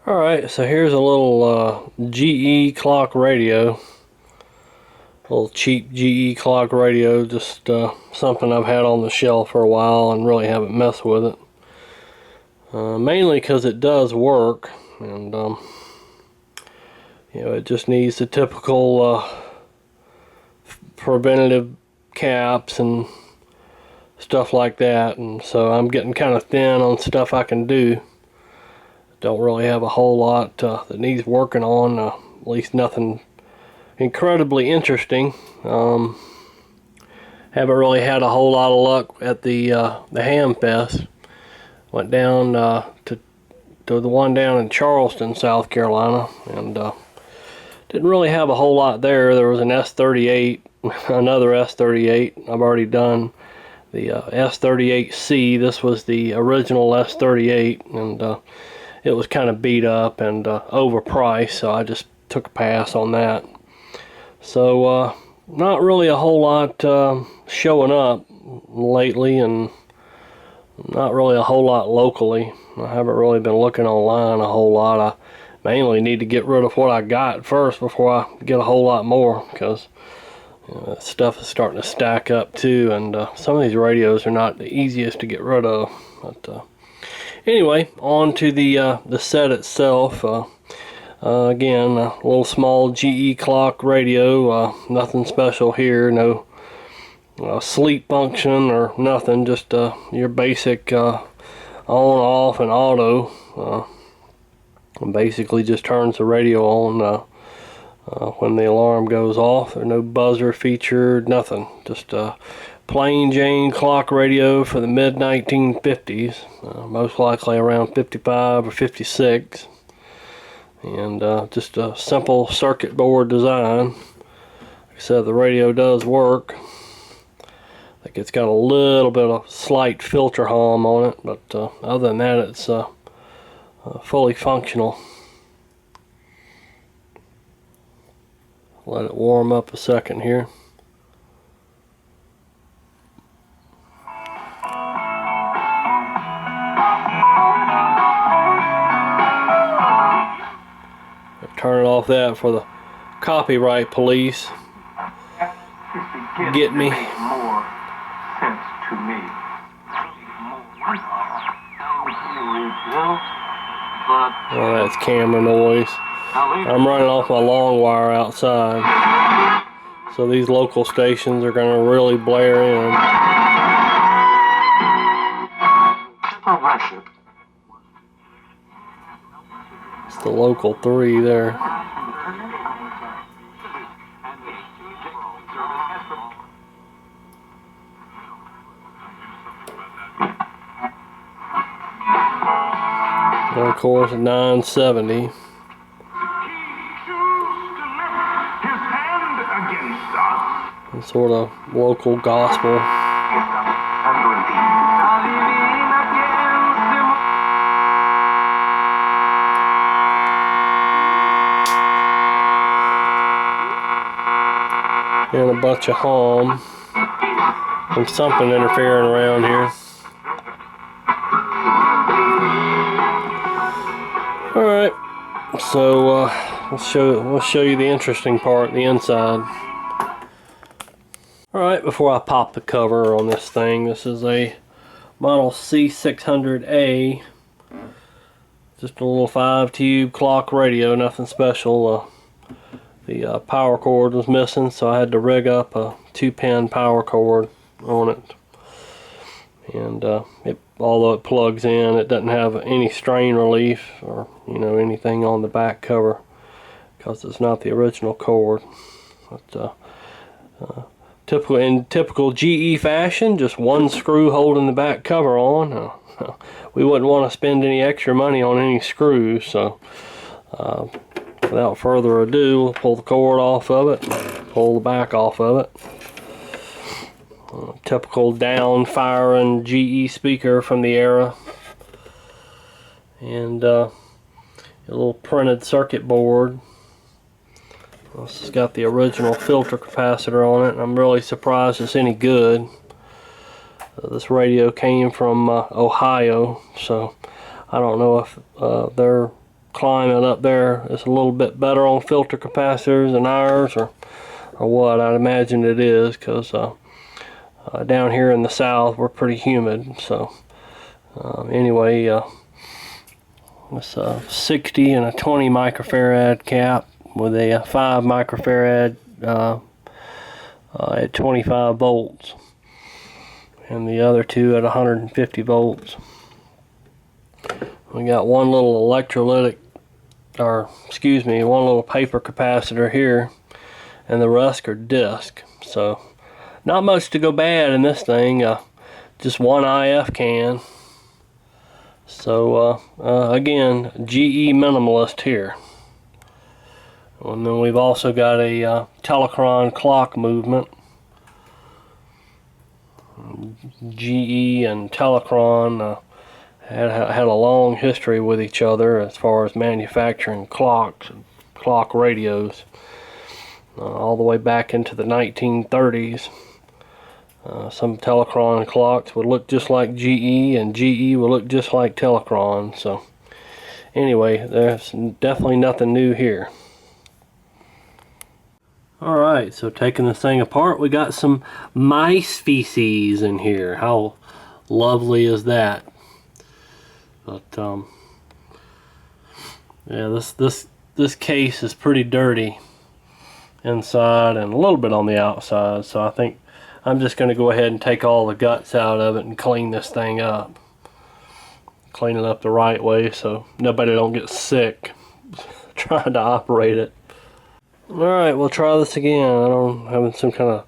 Alright, so here's a little GE clock radio. A little cheap GE clock radio, just something I've had on the shelf for a while and really haven't messed with it. Mainly because it does work, and you know, it just needs the typical preventative caps and stuff like that, and so I'm getting kind of thin on stuff I can do. Don't really have a whole lot that needs working on, at least nothing incredibly interesting. Haven't really had a whole lot of luck at the Ham Fest. Went down to the one down in Charleston, South Carolina, and didn't really have a whole lot there. There was an S38, another S38. I've already done the S38C. This was the original S38, and it was kind of beat up and overpriced, so I just took a pass on that. So not really a whole lot showing up lately, and not really a whole lot locally. I haven't really been looking online a whole lot. I mainly need to get rid of what I got first before I get a whole lot more, because you know, that stuff is starting to stack up too, and some of these radios are not the easiest to get rid of. But anyway, on to the set itself. Again, a little small GE clock radio, nothing special here, no sleep function or nothing, just your basic on, off, and auto. Basically just turns the radio on when the alarm goes off. There's no buzzer featured, nothing, just plain Jane clock radio for the mid 1950s, most likely around 55 or 56, and just a simple circuit board design. Like I said, the radio does work. I think it's got a little bit of slight filter hum on it, but other than that, it's fully functional. Let it warm up a second here. Turn it off that for the copyright police. Get me. More sense to me. Oh, that's camera noise. I'm running off my long wire outside, so these local stations are going to really blare in. It's the local 3 there. And of course, 970. And sort of local gospel. And a bunch of hum and something interfering around here. Alright, so we'll show you the interesting part, the inside. Alright, before I pop the cover on this thing, this is a model C600A. Just a little 5-tube clock radio, nothing special. The power cord was missing, so I had to rig up a 2-pin power cord on it. And although it plugs in, it doesn't have any strain relief or anything on the back cover, because it's not the original cord. But in typical GE fashion, just one screw holding the back cover on. We wouldn't want to spend any extra money on any screws, so without further ado, we'll pull the cord off of it, pull the back off of it. Typical down firing GE speaker from the era, and a little printed circuit board. This has got the original filter capacitor on it, and I'm really surprised it's any good. This radio came from Ohio, so I don't know if their climb it up there. It's a little bit better on filter capacitors than ours, or what. I'd imagine it is, because down here in the south we're pretty humid. So anyway, it's a 60 and a 20 microfarad cap with a 5 microfarad at 25 volts, and the other two at 150 volts. We got one little electrolytic, or excuse me, one little paper capacitor here, and the rest are disc. So not much to go bad in this thing, just one IF can. So again, GE minimalist here. And then we've also got a Telecron clock movement. GE and Telecron had a long history with each other as far as manufacturing clocks and clock radios, all the way back into the 1930s. Some Telecron clocks would look just like GE, and GE would look just like Telecron. So anyway, there's definitely nothing new here. Alright, so taking this thing apart, we got some mice feces in here. How lovely is that? But yeah, this case is pretty dirty inside and a little bit on the outside, so I think I'm just going to go ahead and take all the guts out of it and clean this thing up. Clean it up the right way so nobody don't get sick trying to operate it. Alright, we'll try this again. I'm having some kind of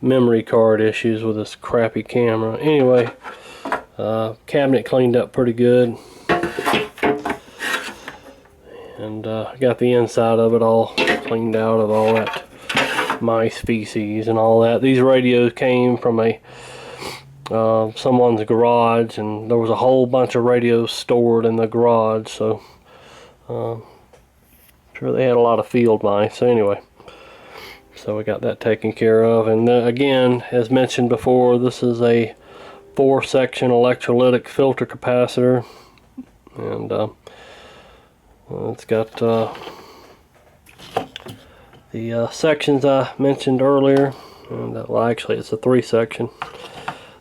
memory card issues with this crappy camera. Anyway, cabinet cleaned up pretty good. And got the inside of it all cleaned out of all that mice feces and all that. These radios came from a someone's garage, and there was a whole bunch of radios stored in the garage, so sure they had a lot of field mice. So anyway, so we got that taken care of. And again, as mentioned before, this is a 4-section electrolytic filter capacitor, and it's got the sections I mentioned earlier, and well, actually it's a 3-section.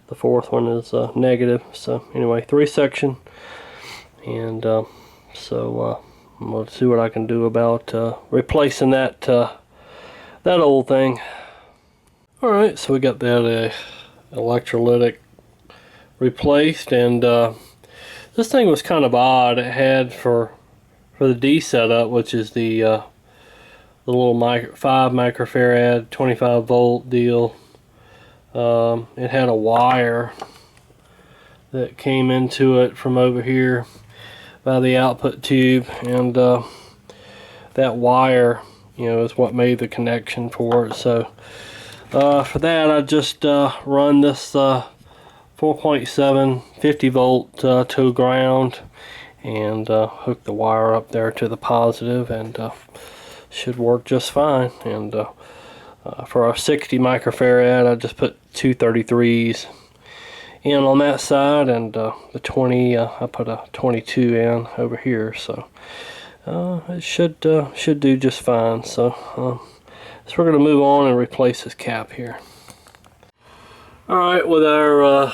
The 4th one is negative. So anyway, 3-section, and so we'll see what I can do about replacing that that old thing. Alright, so we got that electrolytic replaced, and this thing was kind of odd. It had for the D setup, which is the little 5 microfarad 25 volt deal, it had a wire that came into it from over here by the output tube, and that wire, you know, is what made the connection for it. So for that, I just run this 4.7 50 volt to ground, and hook the wire up there to the positive, and should work just fine. And for our 60 microfarad, I just put 233s in on that side, and the 20 I put a 22 in over here, so it should do just fine. So so we're going to move on and replace this cap here. Alright, with our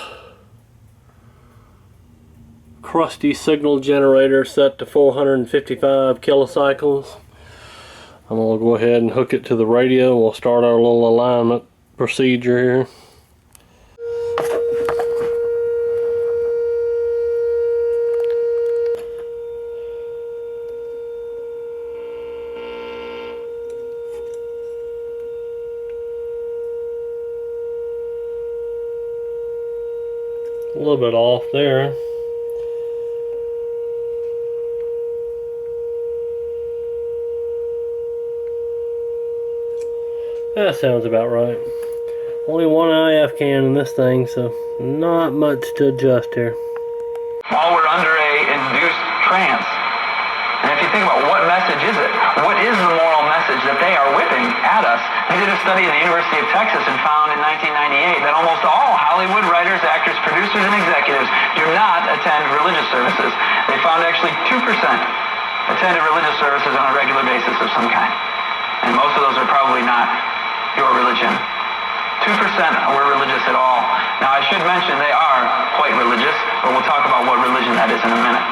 crusty signal generator set to 455 kilocycles, I'm going to go ahead and hook it to the radio. We'll start our little alignment procedure here. A little bit off there. That sounds about right. Only one IF can in this thing, so not much to adjust here. While we're under a induced trance, and if you think about what message is it, what is the moral message that they are whipping at us? They did a study at the University of Texas and found in 1998 that almost all Hollywood writers, actors, producers, and executives do not attend religious services. They found actually 2% attended religious services on a regular basis of some kind. And most of those are probably not your religion. 2% were religious at all. Now, I should mention they are quite religious, but we'll talk about what religion that is in a minute.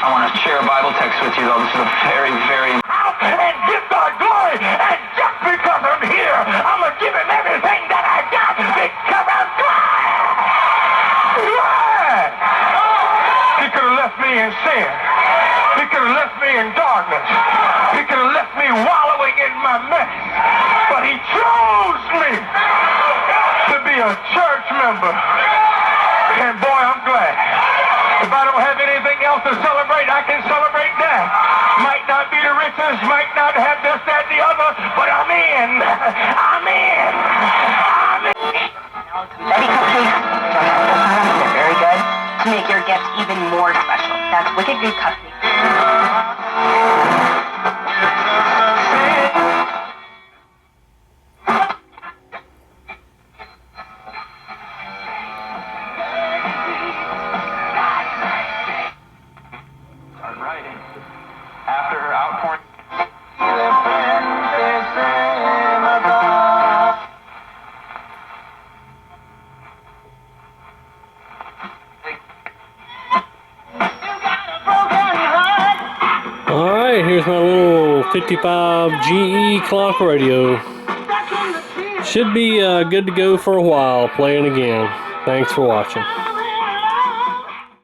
I want to share a Bible text with you, though. This is a very, very... And give God glory, and just because I'm here, I'm going to give him everything that I got because I'm glad. He could have left me in sin. He could have left me in darkness. He could have left me wallowing in my mess. But he chose me to be a church member. And boy, I'm glad. If I don't have anything else to celebrate, I can celebrate that. Might not be the richest, might not have this, that, and the other, but I'm in. I'm in. I'm in. Betty cupcakes, they're very good. To make your gift even more special. That's Wicked Good Cupcakes. Start writing. After her outpouring... Alright, here's my little 55 GE clock radio. Should be good to go for a while, playing again. Thanks for watching.